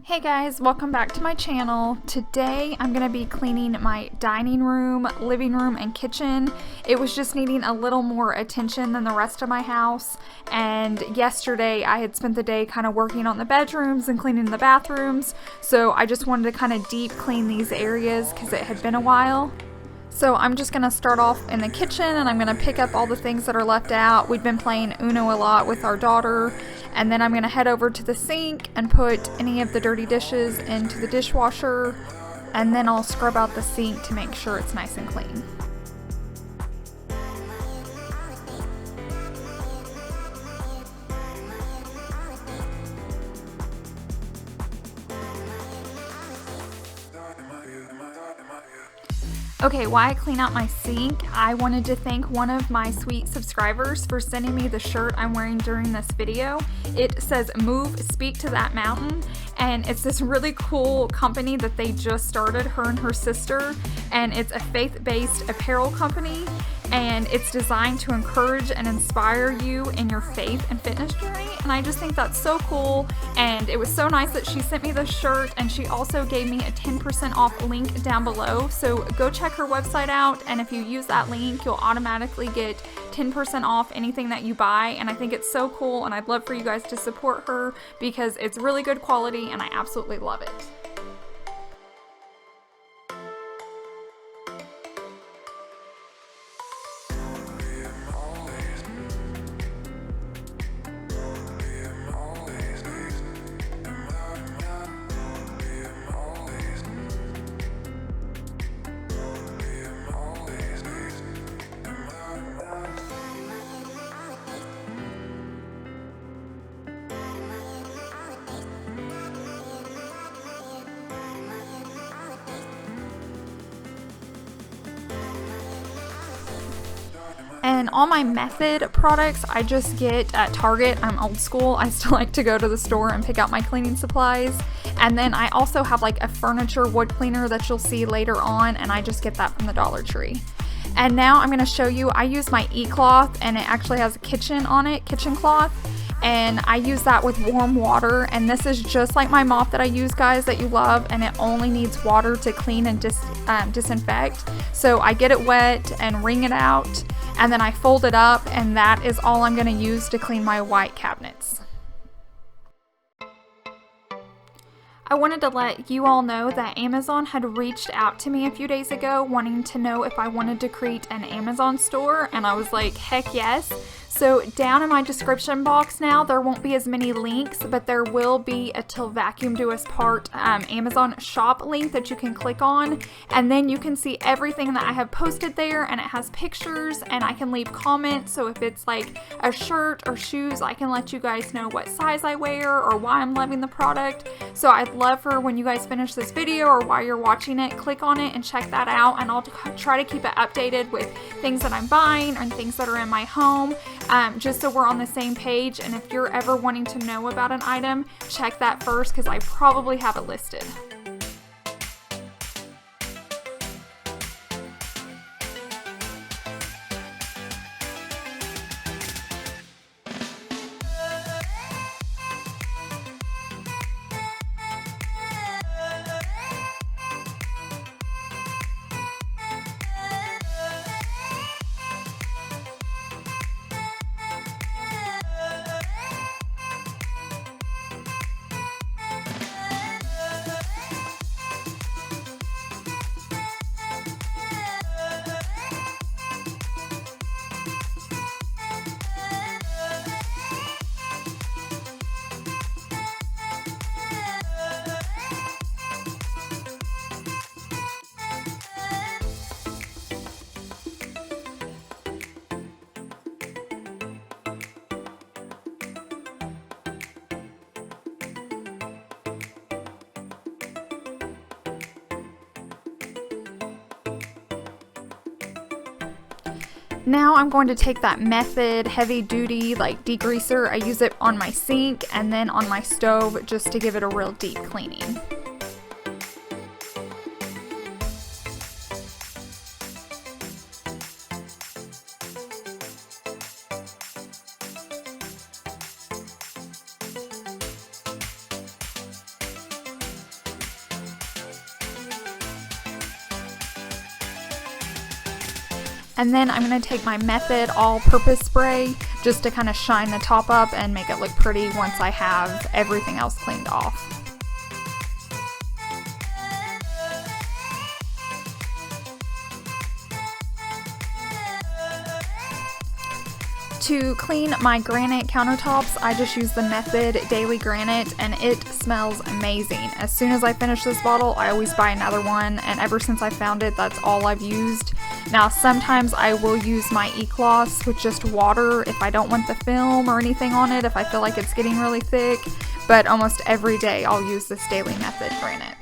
Hey guys, welcome back to my channel. Today I'm going to be cleaning my dining room, living room, and kitchen. It was just needing a little more attention than the rest of my house, and yesterday I had spent the day kind of working on the bedrooms and cleaning the bathrooms, so I just wanted to kind of deep clean these areas because it had been a while. So I'm just going to start off in the kitchen and I'm going to pick up all the things that are left out. We've been playing Uno a lot with our daughter, and then I'm going to head over to the sink and put any of the dirty dishes into the dishwasher, and then I'll scrub out the sink to make sure it's nice and clean. Okay, while I clean out my sink, I wanted to thank one of my sweet subscribers for sending me the shirt I'm wearing during this video. It says "Move, Speak to That Mountain," and it's this really cool company that they just started, her and her sister, and it's a faith-based apparel company, and it's designed to encourage and inspire you in your faith and fitness journey, and I just think that's so cool. And it was so nice that she sent me this shirt, and she also gave me a 10% off link down below, so go check her website out, and if you use that link you'll automatically get 10% off anything that you buy. And I think it's so cool, and I'd love for you guys to support her because it's really good quality and I absolutely love it. And all my Method products I just get at Target. I'm old school. I still like to go to the store and pick out my cleaning supplies. And then I also have like a furniture wood cleaner that you'll see later on, and I just get that from the Dollar Tree. And now I'm going to show you, I use my e-cloth, and it actually has a kitchen on it, kitchen cloth. And I use that with warm water, and this is just like my mop that I use, guys, that you love, and it only needs water to clean and disinfect. So I get it wet and wring it out, and then I fold it up, and that is all I'm going to use to clean my white cabinets. I wanted to let you all know that Amazon had reached out to me a few days ago wanting to know if I wanted to create an Amazon store, and I was like, heck yes. So down in my description box now, there won't be as many links, but there will be a Till Vacuum Do Us Part Amazon shop link that you can click on, and then you can see everything that I have posted there, and it has pictures, and I can leave comments. So if it's like a shirt or shoes, I can let you guys know what size I wear or why I'm loving the product. So I'd love for when you guys finish this video or while you're watching it, click on it and check that out, and I'll try to keep it updated with things that I'm buying and things that are in my home. Just so we're on the same page, and if you're ever wanting to know about an item, check that first because I probably have it listed. Now I'm going to take that Method heavy duty like degreaser. I use it on my sink and then on my stove just to give it a real deep cleaning. And then I'm going to take my Method all-purpose spray just to kind of shine the top up and make it look pretty once I have everything else cleaned off. To clean my granite countertops, I just use the Method Daily Granite, and it smells amazing. As soon as I finish this bottle, I always buy another one, and ever since I found it, that's all I've used. Now, sometimes I will use my e-cloths with just water if I don't want the film or anything on it, if I feel like it's getting really thick, but almost every day I'll use this Daily Method Granite.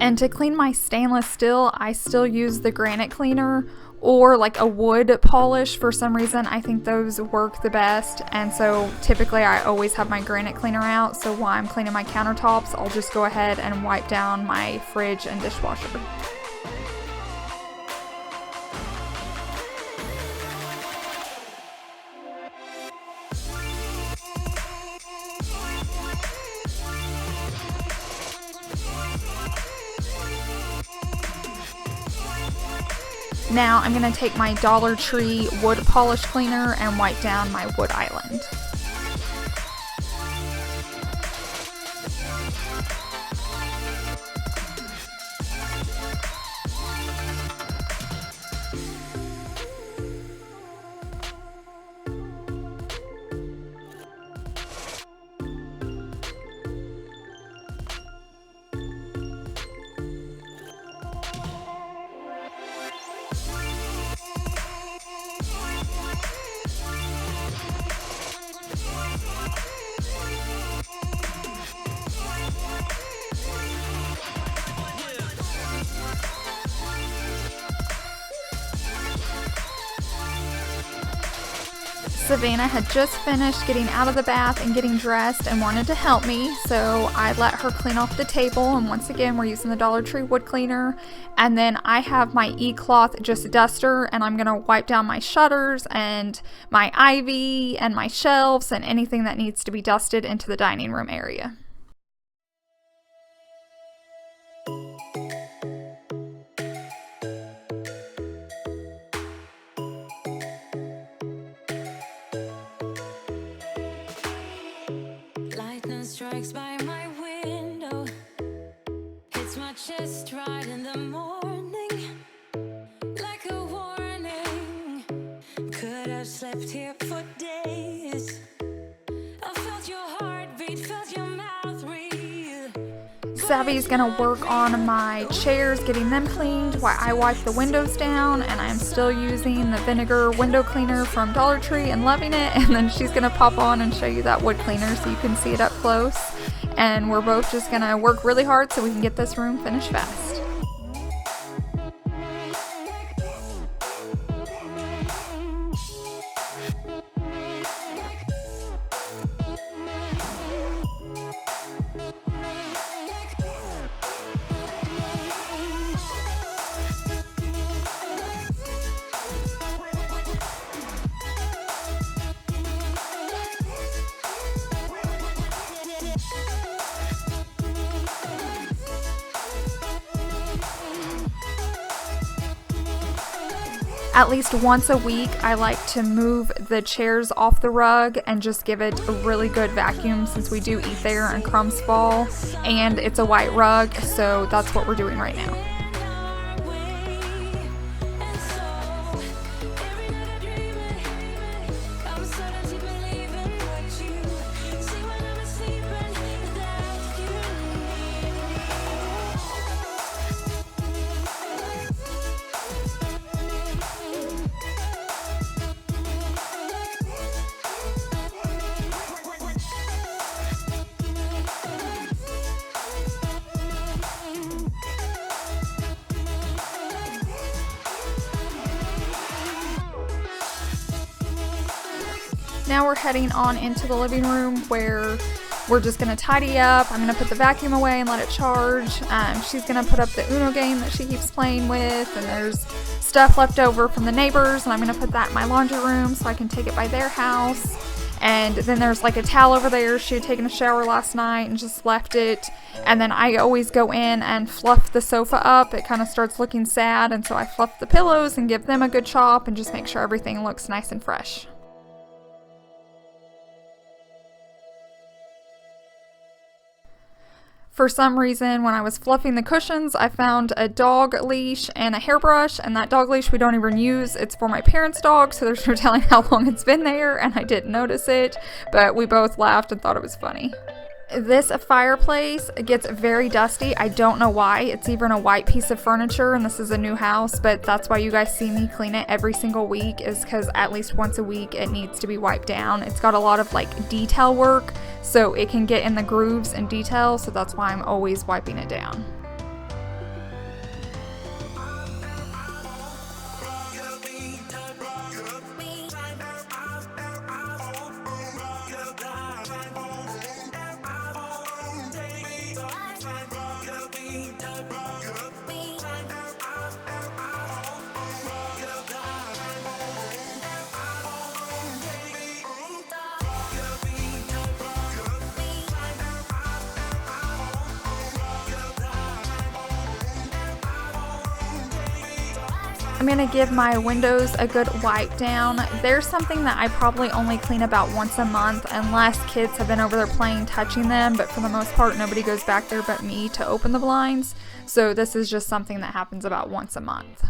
And to clean my stainless steel, I still use the granite cleaner or like a wood polish. For some reason, I think those work the best. And so typically I always have my granite cleaner out. So while I'm cleaning my countertops, I'll just go ahead and wipe down my fridge and dishwasher. Now I'm going to take my Dollar Tree wood polish cleaner and wipe down my wood island. Savannah had just finished getting out of the bath and getting dressed and wanted to help me, so I let her clean off the table, and once again we're using the Dollar Tree wood cleaner. And then I have my e-cloth just duster, and I'm going to wipe down my shutters and my ivy and my shelves and anything that needs to be dusted into the dining room area. Strikes by my window, hits my chest right in the morning, like a warning. Could have slept here for days. I felt your heartbeat, felt your mouth breathe. Savvy's gonna work on my chairs, getting them cleaned while I wipe the windows down, and I'm still using the vinegar window cleaner from Dollar Tree and loving it. And then she's gonna pop on and show you that wood cleaner so you can see it up close. And we're both just gonna work really hard so we can get this room finished fast. At least once a week, I like to move the chairs off the rug and just give it a really good vacuum, since we do eat there and crumbs fall, and it's a white rug, so that's what we're doing right now. Now we're heading on into the living room where we're just going to tidy up. I'm going to put the vacuum away and let it charge. She's going to put up the Uno game that she keeps playing with, and there's stuff left over from the neighbors, and I'm going to put that in my laundry room so I can take it by their house. And then there's like a towel over there. She had taken a shower last night and just left it. And then I always go in and fluff the sofa up. It kind of starts looking sad, and so I fluff the pillows and give them a good chop and just make sure everything looks nice and fresh. For some reason, when I was fluffing the cushions, I found a dog leash and a hairbrush, and that dog leash we don't even use. It's for my parents' dog, so there's no telling how long it's been there, and I didn't notice it, but we both laughed and thought it was funny. This fireplace gets very dusty. I don't know why. It's even a white piece of furniture, and this is a new house, but that's why you guys see me clean it every single week, is because at least once a week it needs to be wiped down. It's got a lot of like detail work, so it can get in the grooves and details, so that's why I'm always wiping it down. I'm going to give my windows a good wipe down. There's something that I probably only clean about once a month unless kids have been over there playing, touching them, but for the most part nobody goes back there but me to open the blinds. So this is just something that happens about once a month.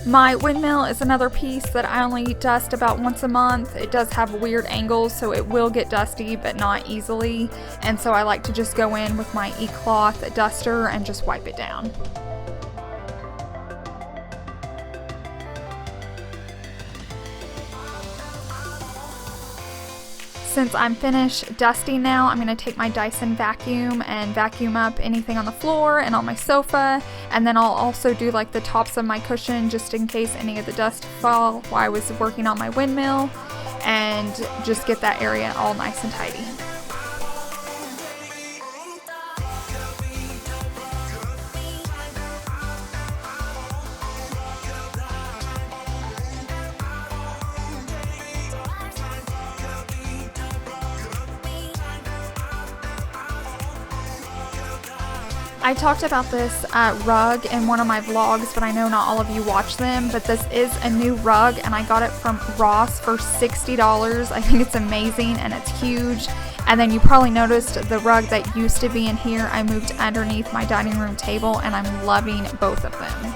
My windmill is another piece that I only dust about once a month. It does have weird angles, so it will get dusty, but not easily. And so I like to just go in with my e-cloth duster and just wipe it down. Since I'm finished dusting now, I'm going to take my Dyson vacuum and vacuum up anything on the floor and on my sofa, and then I'll also do like the tops of my cushion just in case any of the dust fall while I was working on my windmill, and just get that area all nice and tidy. I talked about this rug in one of my vlogs, but I know not all of you watch them, but this is a new rug and I got it from Ross for $60. I think it's amazing and it's huge. And then you probably noticed the rug that used to be in here, I moved underneath my dining room table, and I'm loving both of them.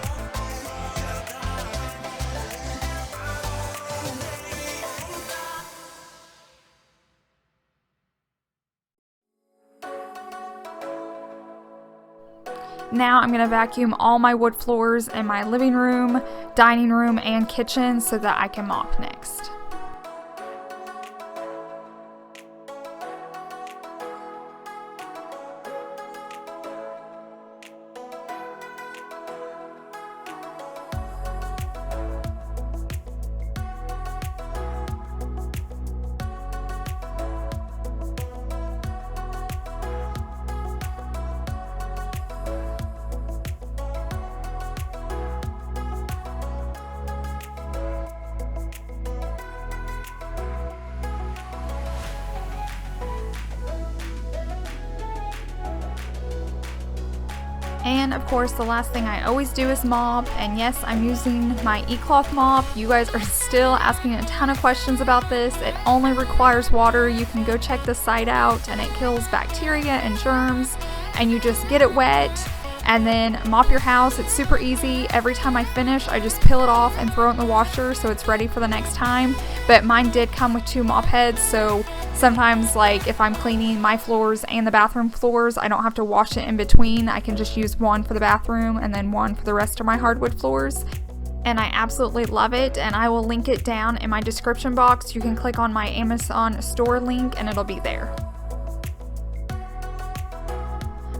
Now I'm going to vacuum all my wood floors in my living room, dining room, and kitchen so that I can mop next. And of course, the last thing I always do is mop, and yes, I'm using my e-cloth mop. You guys are still asking a ton of questions about this. It only requires water. You can go check the site out, and it kills bacteria and germs, and you just get it wet and then mop your house. It's super easy. Every time I finish, I just peel it off and throw it in the washer so it's ready for the next time. But mine did come with 2 mop heads, so sometimes, like if I'm cleaning my floors and the bathroom floors, I don't have to wash it in between. I can just use one for the bathroom and then one for the rest of my hardwood floors. And I absolutely love it, and I will link it down in my description box. You can click on my Amazon store link and it'll be there.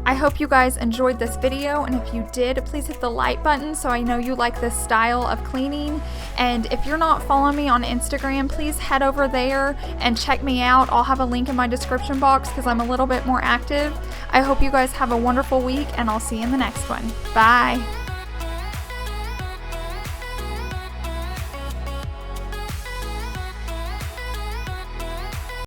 I hope you guys enjoyed this video, and if you did, please hit the like button so I know you like this style of cleaning. And if you're not following me on Instagram, please head over there and check me out. I'll have a link in my description box because I'm a little bit more active. I hope you guys have a wonderful week, and I'll see you in the next one. Bye!